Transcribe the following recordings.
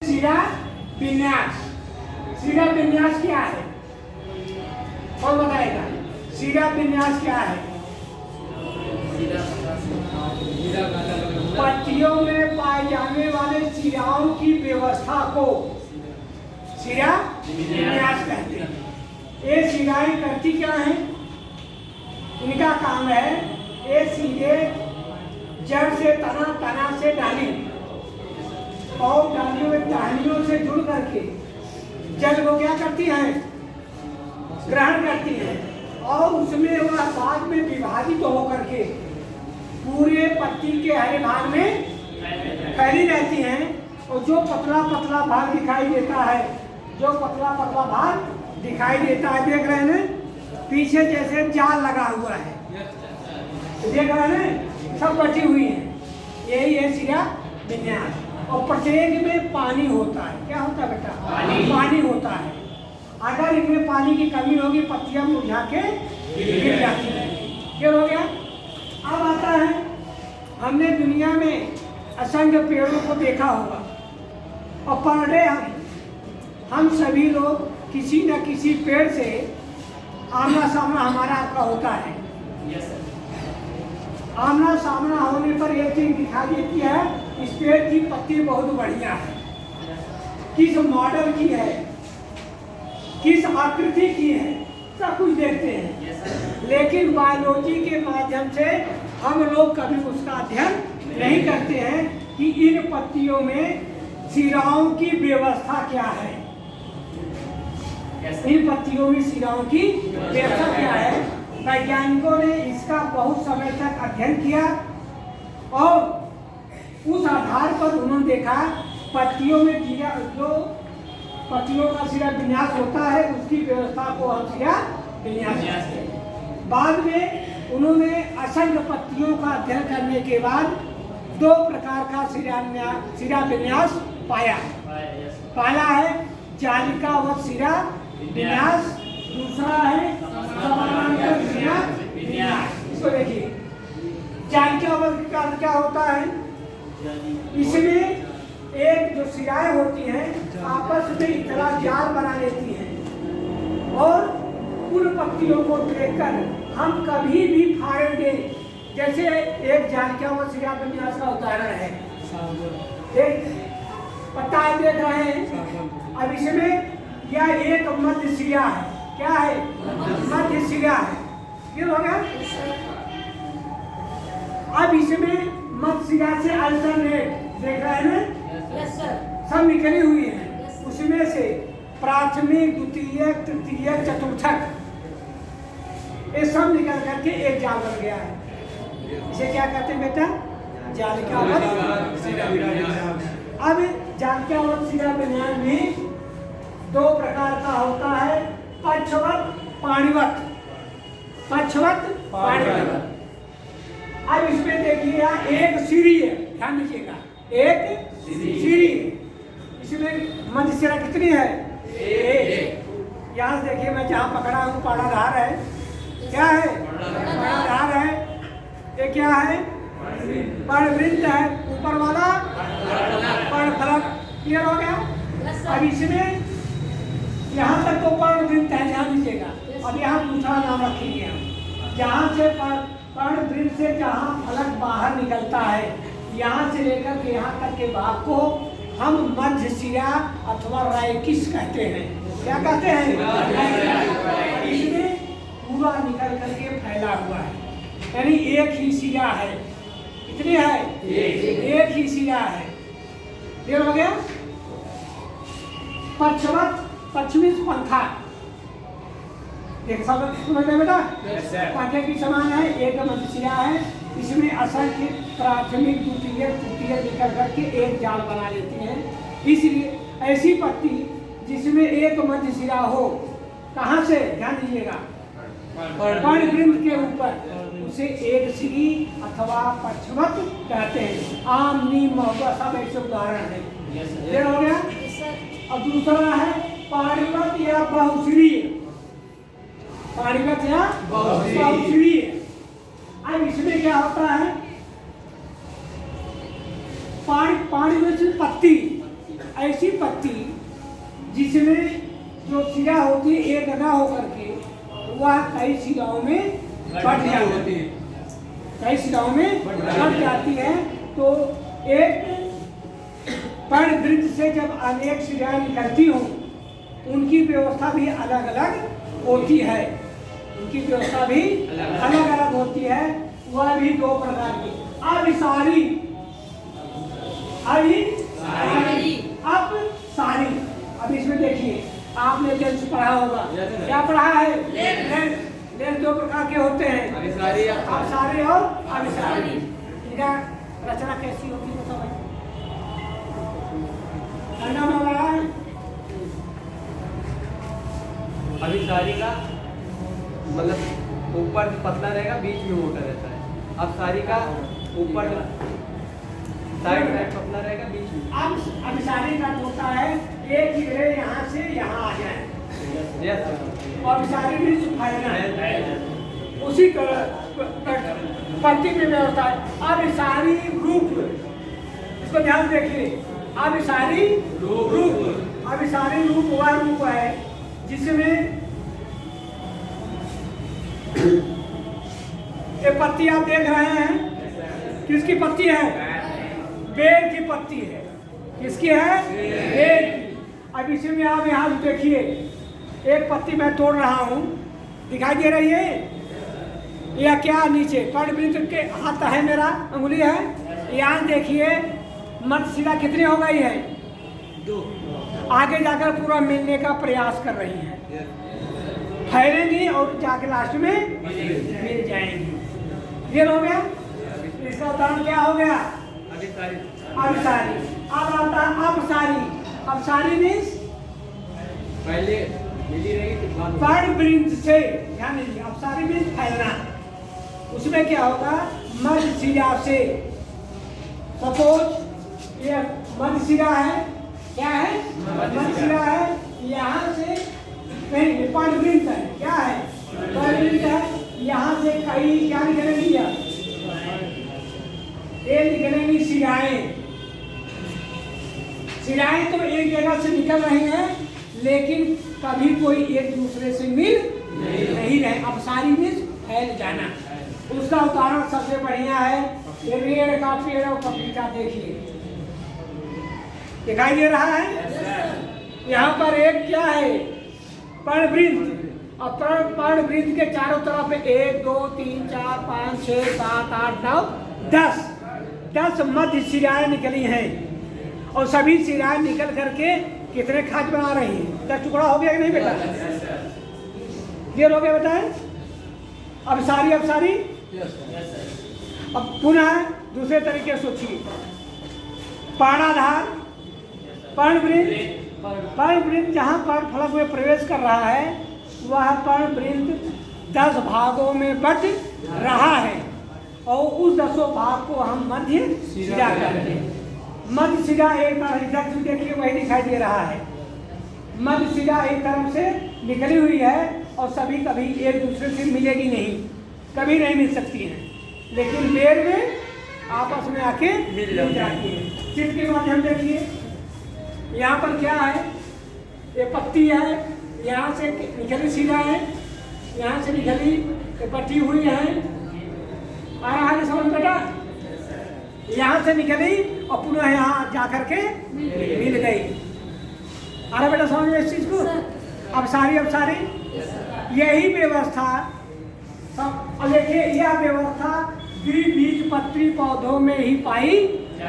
शिरा विन्यास। शिरा विन्यास क्या है? कौन बताएगा? शिरा विन्यास क्या है? पत्तियों में पाए जाने वाले शिराओं की व्यवस्था को शिरा विन्यास कहते हैं। ये शिराएं करती क्या हैं? इनका काम है ये सीधे जड़ से तना, तना से डाली और डालियों में टहनियों से जुड़ करके जल को क्या करती हैं? ग्रहण करती हैं और उसमें वह बाद में विभाजित होकर के पूरे पत्ती के हरे भाग में फैली रहती हैं। और जो पतला पतला भाग दिखाई देता है, जो पतला पतला भाग दिखाई देता है, देख रहे हैं पीछे जैसे जाल लगा हुआ है, देख रहे हैं सब बची हुई हैं। यही है शिरा विन्यास। और प्रत्येक में पानी होता है। क्या होता है बेटा? पानी होता है। अगर इनमें पानी की कमी होगी पत्तियां मुरझा के गिर जाती है। क्या हो गया? अब आता है, हमने दुनिया में असंख्य पेड़ों को देखा होगा और पढ़ रहे हम सभी लोग किसी न किसी पेड़ से आमना सामना हमारा आपका होता है। आमना सामना होने पर यह चीज दिखाई देती है, इस पेड़ की पत्ती बहुत बढ़िया है, किस मॉडल की है, किस आकृति की है, सब कुछ देखते हैं। लेकिन बायोलॉजी के माध्यम से हम लोग कभी उसका अध्ययन नहीं करते हैं कि इन पत्तियों में शिराओं की व्यवस्था क्या है। इन पत्तियों में शिराओं की व्यवस्था क्या है? वैज्ञानिकों ने इसका बहुत समय तक अध्ययन किया और उस आधार पर उन्होंने देखा पत्तियों में जो पत्तियों का शिरा विन्यास होता है उसकी व्यवस्था को हम शिरा विन्यास। बाद में उन्होंने असंख्य पत्तियों का अध्ययन करने के बाद दो प्रकार का शिरा विन्यास पाया है जालिकावत शिरा विन्यास, दूसरा है समानांतर शिरा विन्यास। इसको देखिए, जालिकावत का क्या होता है? इसमें एक जो शिराएं होती हैं आपस में इतना जाल बना लेती हैं और उन पत्तियों को देखकर हम कभी भी फाड़ेंगे। जैसे एक जालिकावत शिरा विन्यास का उदाहरण है, एक पत्ता देख रहे हैं। अब इसमें यह एक मध्य शिरा है। क्या है? मध्य शिरा है। ये हो गया। अब इसमें मध्य शिरा से अल्टरनेट देख रहे हैं सब निकली हुई है। उसमें से प्राथमिक, द्वितीयक, तृतीयक, चतुर्थक ये सब निकल करके एक जाल बन गया है। इसे क्या कहते हैं बेटा? जालिकावत। अब जालिकावत शिरा विन्यास में दो प्रकार का होता है, पक्षवत, पाणिवत। पक्षवत, पाणिवत। अब इसमें देखिए एक सीढ़ी है, ध्यान दीजिएगा, एक सीढ़ी। इसमें मध्य शिरा कितनी है? एक। यहाँ देखिए मैं जहाँ पकड़ा हूँ पाणाधार है। क्या है? पाणाधार है। ये क्या है? पर्णवृत्त है। ऊपर वाला पर्णफलक। क्लियर हो गया? अब इसमें यहाँ तक तो पर्णवृत्त है, ध्यान दीजिएगा। अब यहाँ दूसरा नाम रखेंगे हम, जहाँ से पर्णवृत्त से जहाँ फलक बाहर निकलता है, यहाँ से लेकर के यहाँ तक के भाग को हम मध्य शिरा अथवा राइकिस कहते हैं। क्या कहते हैं? इसमें पूरा निकल करके फैला हुआ है, यानी एक ही शिरा है। कितनी है? एक ही शिरा है। क्लियर हो गया? पक्षवत, पश्चिमी पंखा। एक शब्द समझ गए बेटा? पंखे की समान है, एक मध्य शिरा है। इसमें असंख्य प्राथमिक, द्वितीय, तृतीय निकल करके एक जाल बना लेती है। इसलिए ऐसी पत्ती जिसमें एक मध्य शिरा हो, कहाँ से? ध्यान दीजिएगा, पर्णवृत्त के ऊपर, उसे एक श्री अथवा पक्षवत कहते हैं। आम, नीम, महुआ सब ऐसे उदाहरण है। ये हो गया। अब दूसरा है पाणिवत या बहुश्री। पाणिवत या बहुश्री। अब इसमें क्या होता है? पाणिवत पत्ती ऐसी पत्ती जिसमें जो सिरा होती है एक ना होकर के वह कई सिराओं में बढ़ जाती है, कई सिराओं में बढ़ जाती है। तो एक पर्णवृत्त से जब अनेक सिराएं निकलती हों उनकी व्यवस्था भी अलग अलग होती है, उनकी व्यवस्था भी अलग अलग होती है। वह भी दो प्रकार की, अभिसारी, अपसारी। अब इसमें देखिए आपने लेंस पढ़ा होगा, क्या पढ़ा है? लेंस दो प्रकार के होते हैं, अपसारी और अभिसारी। इनका रचना कैसी होती है बताओ? अभिसारी का मतलब ऊपर पतला रहेगा, बीच में मोटा रहता है। अपसारी का ऊपर साइड पतला रहेगा, बीच में। अब अभिसारी का होता है एक ही ग्रह यहाँ से यहाँ आ जाए, और अभिसारी भी फैलना है, उसी पत्ती की व्यवस्था है। अभिसारी रूप, इसको ध्यान देखिए, अभिसारी रूप, अभिसारी रूप वह रूप है जिसमें ये पत्ती आप देख रहे हैं, किसकी पत्ती है? बेर की पत्ती है। किसकी है? बेर की। अब इसी में आप यहाँ देखिए, एक पत्ती मैं तोड़ रहा हूँ, दिखाई दे रही है? या क्या नीचे पर्णवृत्त के हाथ है, मेरा अंगुली है, यहाँ देखिए मध्य शिरा कितनी हो गई है? 2। आगे जाकर पूरा मिलने का प्रयास कर रही है, फैलेंगी और जाके लास्ट में मिल जाएंगी। ये हो गया, इसका उदाहरण क्या हो गया? अभिसारी। अब आता है अपसारी। अपसारी मीन्स पहले मिली रहेगी, पर्णवृत्त से, ध्यान दीजिए, अपसारी मीन्स फैलना। उसमें क्या होगा? मध्य शिरा से, सपोज ये मध्य शिरा है, क्या है? मध्य शिरा है, यहाँ से नहीं, पर्णवृत्त है, क्या है? पर्णवृत्त है। यहाँ से कई क्या निकलेंगी? ये निकलेंगी सिराएं। सिराएं तो एक जगह से निकल रही हैं, लेकिन कभी कोई एक दूसरे से मिल नहीं रहे। अपसारी मीन्स फैल जाना। उसका उदाहरण सबसे बढ़िया है ये रेड़ का पेड़ और पपीता। देखिए दिखाई दे रहा है, यहाँ पर एक क्या है? पर्णवृत्त। और पर्णवृत्त के चारों तरफ 1 2 3 4 5 6 7 8 9 10 मध्य सिराएं निकली हैं, और सभी सिराएं निकल करके कितने खाद बना रही हैं? 10 टुकड़ा हो गया कि नहीं बेटा? क्लियर हो गया बताएं? अपसारी अपसारी। अब पुनः दूसरे तरीके से सोचिए, पर्णाधार, पर्णवृत्त। पर्णवृत्त जहाँ पर्णफलक में प्रवेश कर रहा है वह पर्णवृत्त 10 भागों में बट रहा है, और उस 10 भाग को हम मध्य शिरा कहते हैं। मध्य शिरा एक तरफ देखिए वही दिखाई दे रहा है। मध्य शिरा एक तरफ से निकली हुई है, और सभी कभी एक दूसरे से मिलेगी नहीं, कभी नहीं मिल सकती है, लेकिन बेर में आपस में आके मिल जाती है। चित्र के माध्यम देखिए, यहाँ पर क्या है? ये पत्ती है, यहाँ से निकली शिरा है, यहाँ से निकली बटी हुई है। आ रहा है समझ बेटा? यहाँ से निकली और पुनः यहाँ जाकर के मिल गई। आ रहा बेटा समझ में इस चीज को? अपसारी अपसारी यही व्यवस्था सब। देखिए यह व्यवस्था द्विबीजपत्री पौधों में ही पाई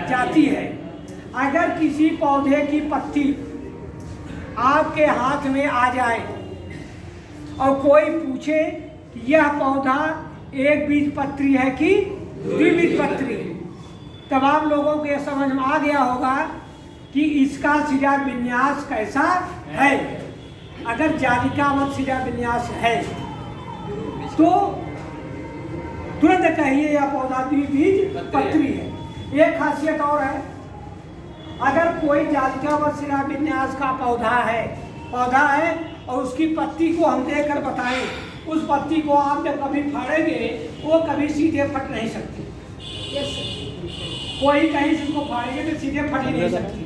जाती है। अगर किसी पौधे की पत्ती आपके हाथ में आ जाए और कोई पूछे कि यह पौधा एक बीजपत्री है कि द्विबीजपत्री, तब आप लोगों को यह समझ में आ गया होगा कि इसका शिरा विन्यास कैसा है। अगर जालिकावत शिरा विन्यास है तो तुरंत कहिए यह पौधा द्विबीजपत्री है। एक खासियत और है, अगर कोई जालिकावत शिरा विन्यास का पौधा है और उसकी पत्ती को हम देखकर बताएं, उस पत्ती को आप जब कभी फाड़ेंगे वो कभी सीधे फट नहीं सकती। कोई कहीं से उसको फाड़ेंगे तो सीधे फट ही नहीं सकती।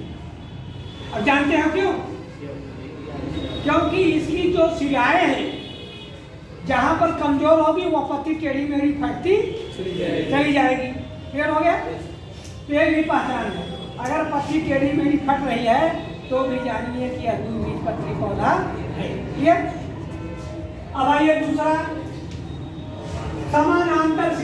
अब जानते हो क्यों? क्योंकि इसकी जो सिराएं हैं जहां पर कमजोर होगी वो पत्ती टेढ़ी मेढ़ी फटती चली जाएगी। क्लियर हो गया? तो ये भी पहचान है। अगर पत्ती टेढ़ी मेढ़ी फट रही है तो भी जानिए कि यह द्विबीजपत्री पौधा है। क्लियर? अब आइए दूसरा, समानांतर